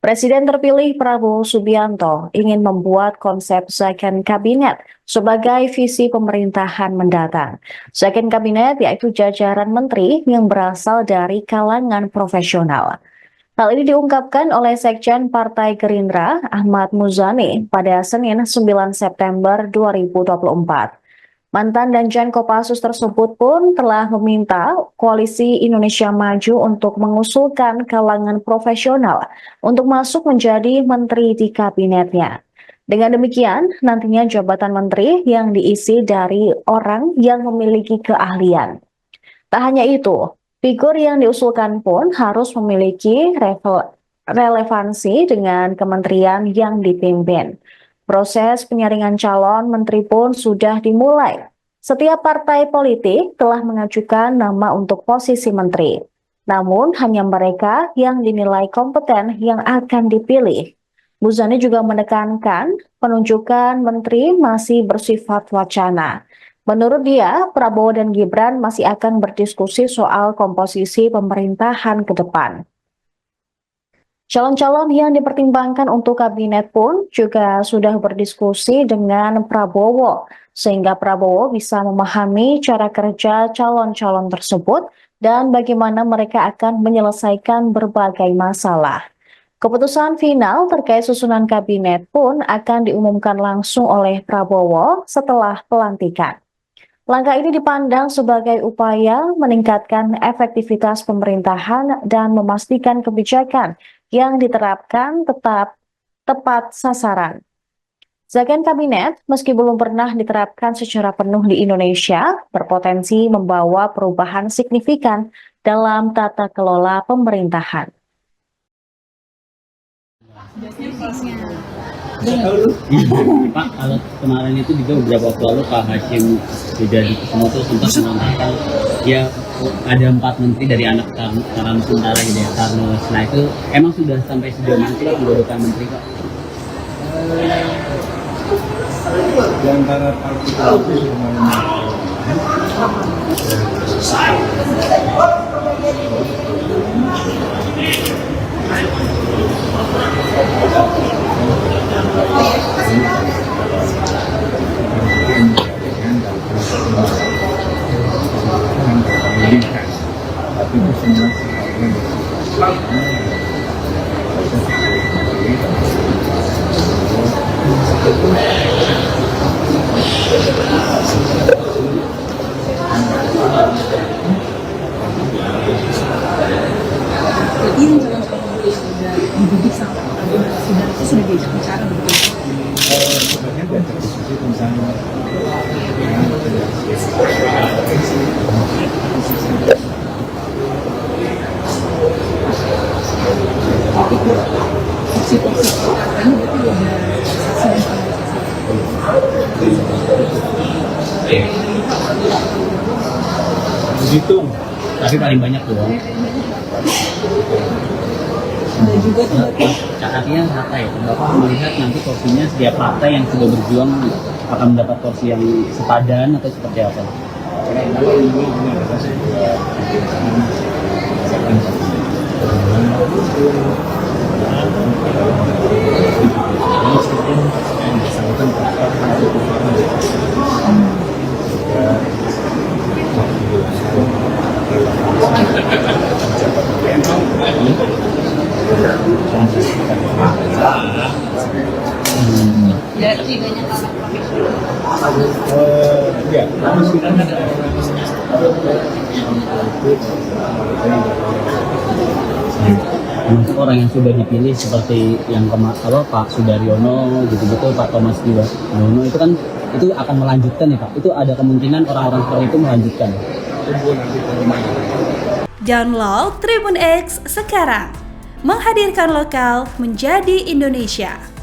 Presiden terpilih Prabowo Subianto ingin membuat konsep Second Kabinet sebagai visi pemerintahan mendatang. Second Kabinet yaitu jajaran menteri yang berasal dari kalangan profesional. Hal ini diungkapkan oleh Sekjen Partai Gerindra Ahmad Muzani pada Senin 9 September 2024. Mantan Danjen Kopassus tersebut pun telah meminta Koalisi Indonesia Maju untuk mengusulkan kalangan profesional untuk masuk menjadi menteri di kabinetnya. Dengan demikian, nantinya jabatan menteri yang diisi dari orang yang memiliki keahlian. Tak hanya itu, figur yang diusulkan pun harus memiliki relevansi dengan kementerian yang dipimpin. Proses penyaringan calon menteri pun sudah dimulai. Setiap partai politik telah mengajukan nama untuk posisi menteri. Namun hanya mereka yang dinilai kompeten yang akan dipilih. Muzani juga menekankan penunjukan menteri masih bersifat wacana. Menurut dia, Prabowo dan Gibran masih akan berdiskusi soal komposisi pemerintahan ke depan. Calon-calon yang dipertimbangkan untuk kabinet pun juga sudah berdiskusi dengan Prabowo, sehingga Prabowo bisa memahami cara kerja calon-calon tersebut dan bagaimana mereka akan menyelesaikan berbagai masalah. Keputusan final terkait susunan kabinet pun akan diumumkan langsung oleh Prabowo setelah pelantikan. Langkah ini dipandang sebagai upaya meningkatkan efektivitas pemerintahan dan memastikan kebijakan yang diterapkan tetap tepat sasaran. Second Kabinet, meski belum pernah diterapkan secara penuh di Indonesia, berpotensi membawa perubahan signifikan dalam tata kelola pemerintahan. Pak, kalau kemarin itu juga beberapa waktu lalu Pak Hashim Rujadi Kusumo itu sempat mengatakan ya ada 4 menteri dari anak Karna Nusantara gitu ya, Karnos. Nah itu emang sudah sampai sejauh mana sih pembentukan menteri Pak? Di antara partai itu tapi itu semua sudah diajak bicara begitu. sebenarnya diajak diskusi tentang Dihitung, tapi paling banyak doang. Ada juga tuh Cakatnya rata ya, Bapak melihat nanti porsinya setiap partai yang sudah berjuang akan mendapat porsi yang sepadan atau seperti apa? ya setidaknya kalau profesional. ya Untuk orang yang sudah dipilih seperti yang Pak Sudaryono gitu-gitu, Pak Thomas Yono itu kan itu akan melanjutkan ya Pak. Itu ada kemungkinan orang-orang seperti itu melanjutkan. Download Tribun X sekarang, menghadirkan lokal menjadi Indonesia.